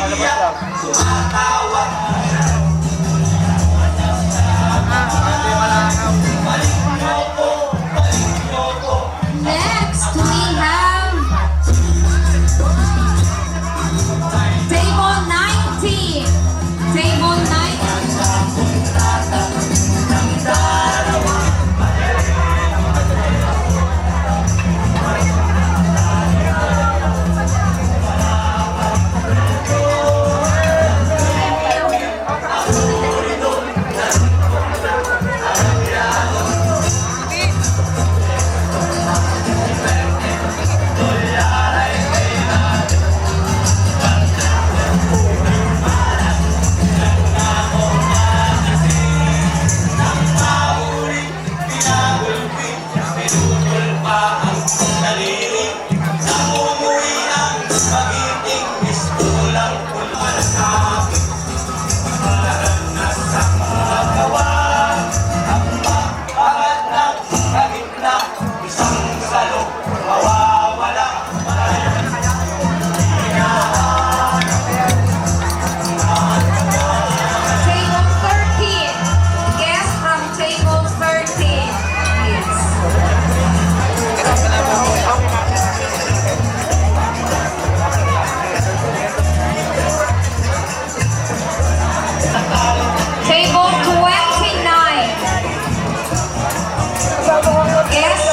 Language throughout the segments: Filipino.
Iyak, tumatawa. Next, we have table 19. Table 19. Table 13. Guest from table 13. Please. Table 29. Guest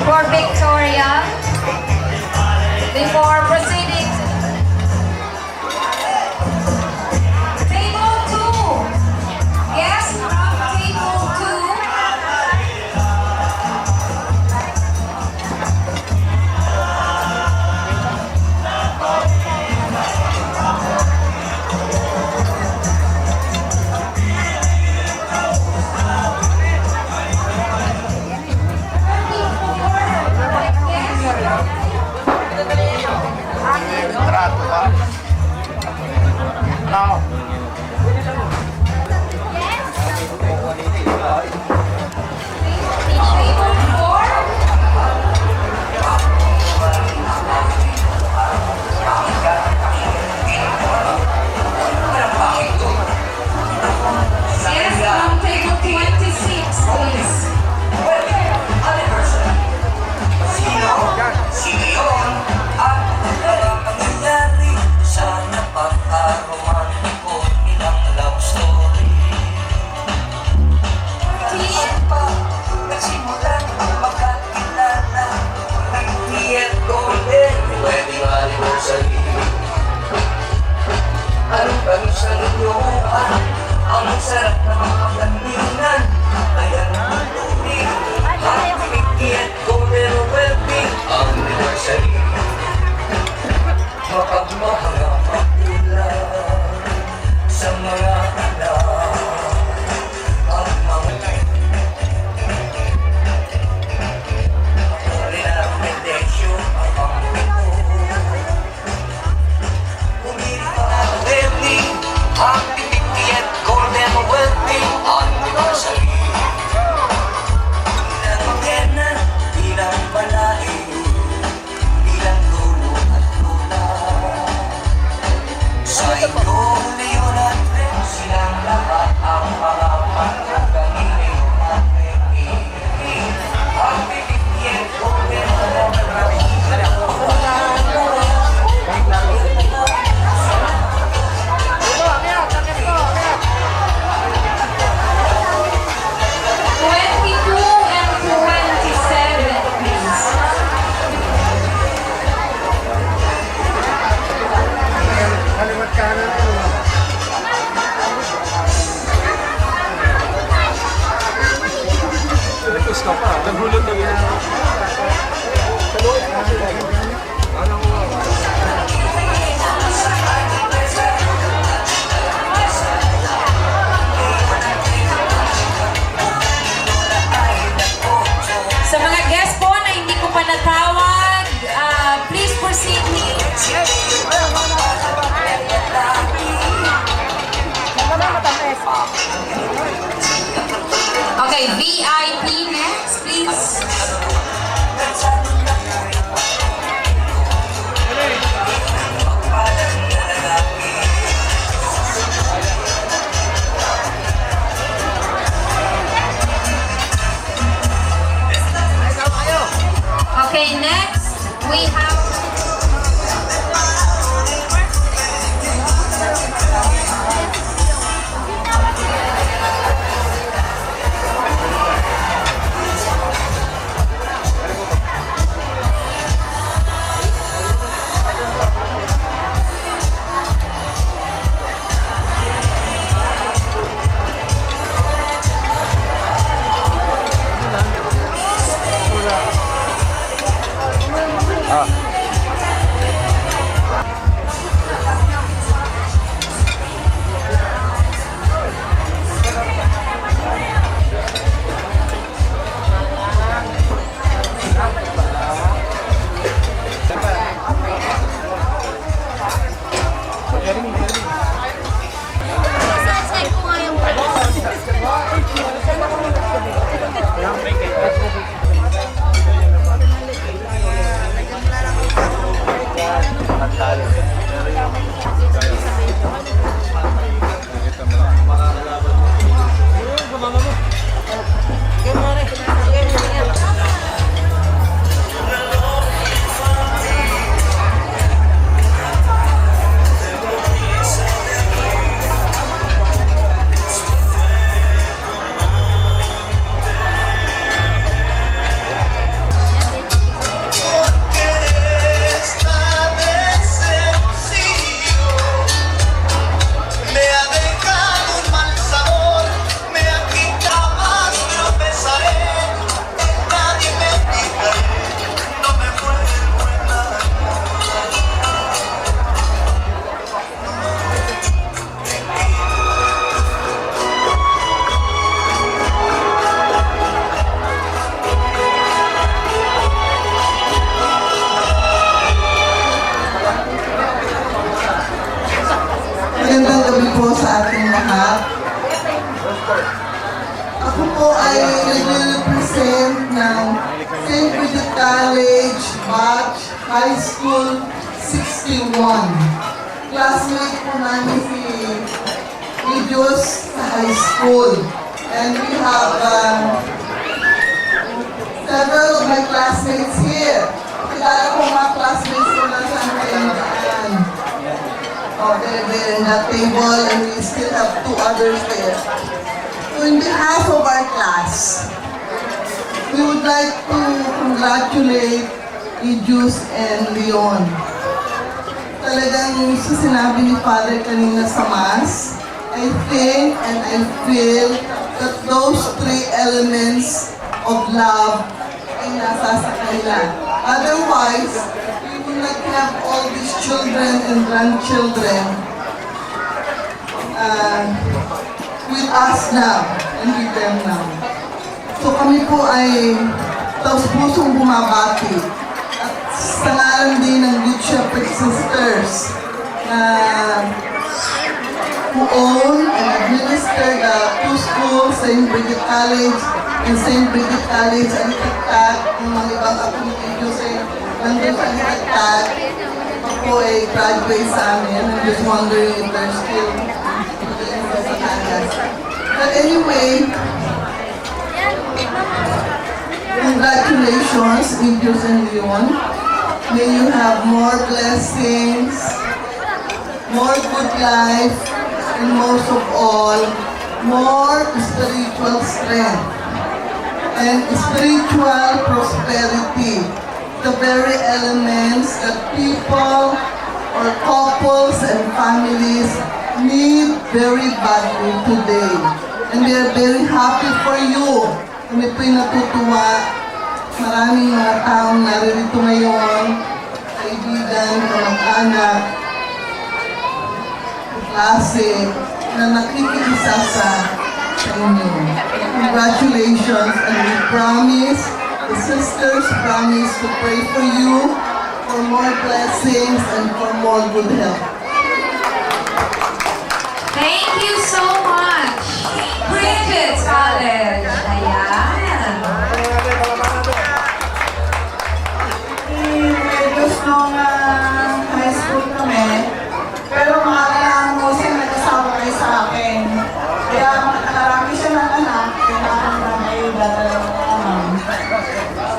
for Victoria. Before proceeding. Table 2. Guest from table 2. Trato ba? No. Table 4. Yes, from table 26, please. Sino yun? At mga pangyayari sa napaka-romantiko nilang love story. Saan pa nagsimulan ang magkakilala? Nag-iet golden wedding anniversary. Anong kami sa lunuan? Ang sarap na mga pagdamingan. Ayan ang tubig. Ang nag-iet golden wedding anniversary. Mapagmahal ang pagkulang sa mga anak at mga renarmendesyo ang pangpito. Umiri pa ang wedding, ang pipitiet golden wedding anniversary. Bilang magena, bilang malayo, bilang dulo at lula. Esta decepción me ha dejado un mal sabor, me ha quitado más, tropezaré, nadie me diga, no me vuelvo a enamorar. Magandang gabi po sa ating lahat. Ako po ay nag-represent ng St. Bridget College, Batch, High School 61. Classmate po namin si Idus sa high school. And we have several of my classmates here. Kilala ko mga classmates ko na saan kayo nakaan. Oh, they're in that table and we still have two others there. So in behalf of our class, we would like to congratulate Idus and Leon. Talagang sa sinabi ni Father kanina sa Mass, I think and I feel that those three elements of love ay nasa sa kanila. Otherwise, we will not have all these children and grandchildren with us now and with them now. So kami po ay taus-pusong bumabati at sa ngalan din ng Good Shepherd Sisters na who own and administer the two schools, St. Bridget College and St. Bridget College and Tiktak, ng mga ibang apelidos ay nandun sa Tiktak. Ako ay graduate sa amin. I'm just wondering if they're still sa Kansas. But anyway, congratulations, Idus and Leon. May you have more blessings, more good life, and most of all, more spiritual strength and spiritual prosperity. The very elements that people or couples and families need very badly today. And we are very happy for you. Kami po'y natutuwa. Maraming mga taong naririto ngayon, kaibigan, kamag-anak, klase, na nakikiisa sa inyo. Congratulations, and we promise, the sisters promise to pray for you for more blessings and for more good health. Thank you so much. Bridget College. Ayan. Medyo nung high school kami, pero maalaan mo siya nag-asawa kayo sa akin. Kaya nakarami siya ng anak, kailangan na kayo dalawang amang.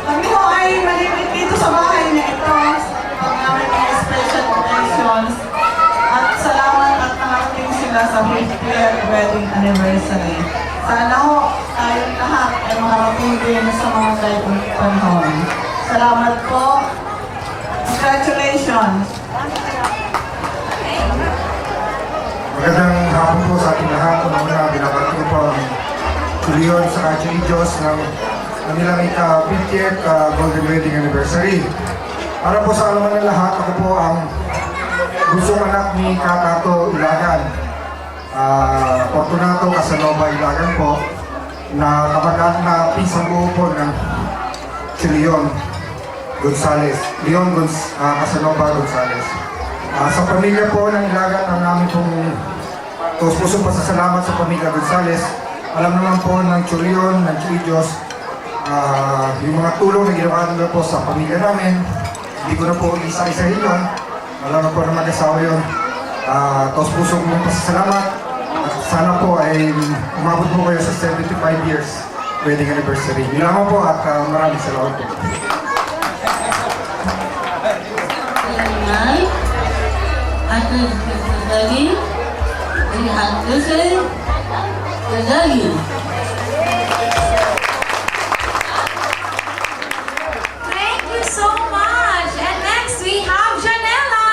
Kami ho ay malimit dito sa bahay na ito, pag namin mga special occasions. At salamat at nakarating sila sa 50th wedding anniversary. Sana ho, tayong lahat ay makarating din sa mga ganitong panahon. Salamat po. Congratulations. Magandang hapon po sa ating lahat. Una-una, binabati ko po ang Leon sa Idus ng kanilang ika-50th Golden Wedding Anniversary. Para po sa alaman ng lahat, ako po ang busong anak ni Kakato Ilagan. Fortunato Casanova Ilagan po, na kapag na pisang buo po ng si Leon Gonzales. Casanova Gonzales. Sa pamilya po ng Ilagan, ang namin pong pusong pasasalamat sa pamilya Gonzales. Alam naman po ng Churion, ng Idus, yung mga tulong na ginawa nila po sa pamilya namin. Hindi ko na po isa-isahin yun. Alam ko na mag-asawa yun. Taos puso kong pasasalamat. At sana po ay umabot po kayo sa 75 years wedding anniversary. Yun lamang po at maraming salamat po. Nay, Ate Dagi, Dagi. Thank you so much. And next we have Janela.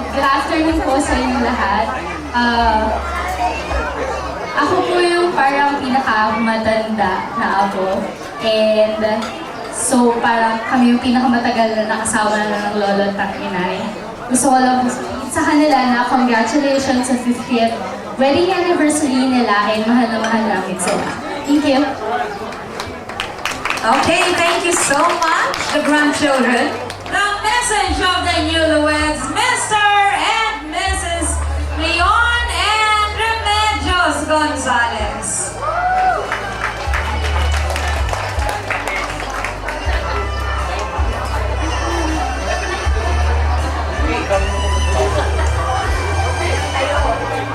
Good afternoon po sa inyong lahat. Ako po yung parang pinakamatanda na apo. And so parang kami yung pinakamatagal na nakasawa na ng lolo at inay. Gusto ko lang sabihin sa kanila na congratulations sa 50th wedding anniversary nila and mahal na mahal namin sila. Thank you. Okay, thank you so much, the grandchildren. The message of the newlyweds, Mr. and Mrs. Leon and Remedios Gonzalez.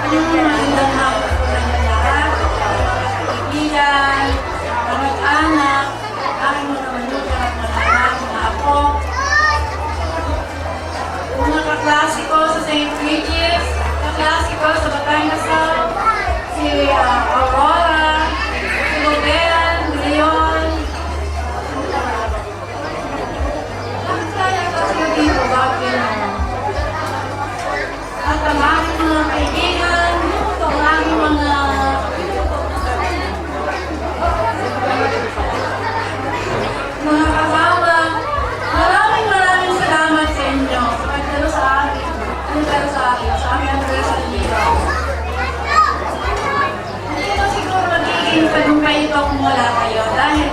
Magandang hapon po sa inyo lahat. Kaibigan, kamag-anak, aking mga manugang at mga anak, mga apo. Mga kaklase ko sa St. Regis, kaklase ko sa Batangas, si Aurora, si Logan, Leon. Bakit kaya kasi dito bakit? At ang aking mga kaibigan, ang aking mga kasama, maraming salamat sa inyo sa pagdalo sa akin, sa aming anniversary dito. Hindi ko siguro magiging tagumpay ito kung wala kayo dahil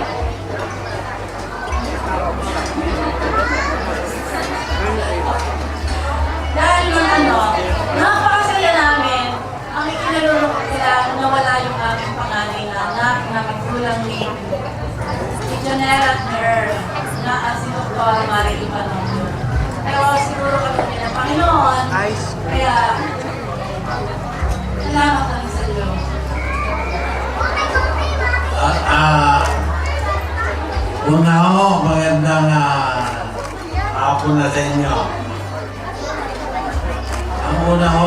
napakasaya namin ang ikinalulungkot nila na wala yung aming panganay na anak na magkulang ni Janelle at Mer na si Dr. Marie Ipanon. Pero siguro kami ng Panginoon, kaya salamat kami sa Diyos. Una ho, magandang hapon na sa inyo. Ang una ho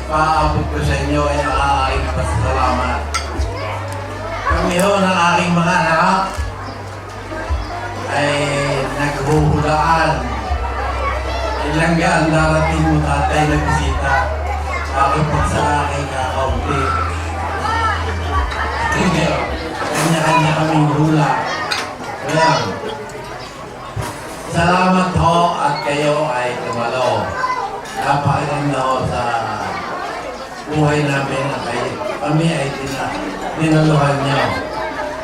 paabot ko sa inyo ay ang aking pasalamat. Kami ho ng aking mga anak ay naghuhulaan. Ilang gaan darating mo tatay na bisita. Bakit pag sa aking kakaunti. Kanya-kanya kaming hula. Kaya, salamat ho at kayo ay tumalo. Napakaganda ho sa buhay namin na kami ay dinaluhan niyo.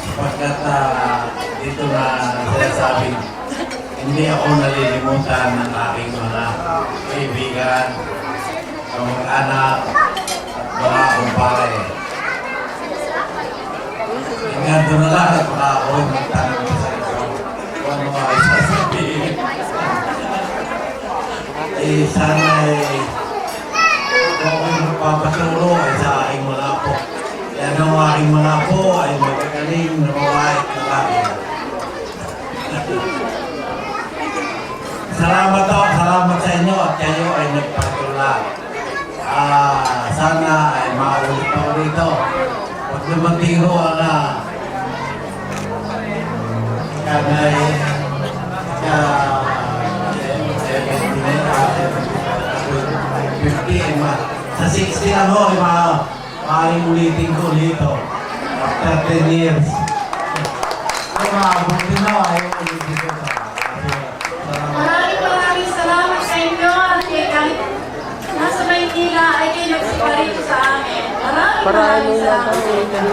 Sapagkat dito na sinasabing hindi ako nalilimutan ng aking mga kaibigan, kamag-anak at mga kumpare. Hanggang doon na lang at baka ako'y magtanong sa inyo kung ano ay sasabihin. Sana kung ako'y magpapasuro ay sa aking mga apo. Yan ang aking mga apo ay magagaling na mawahit na lagi. Salamat sa inyo at kayo ay nagpatula. Sana ay makaulit pa ulit ito. Pag dumating ho ang kanay sa 60 lang ho, maaaring ulitin ko dito. After 10 years. Kung maabot din ho, ayaw ulitin ko sa Maraming salamat sa inyo at kahit nasa Maynila ay kayo nagsipa rito sa amin. Maraming salamat sa inyo.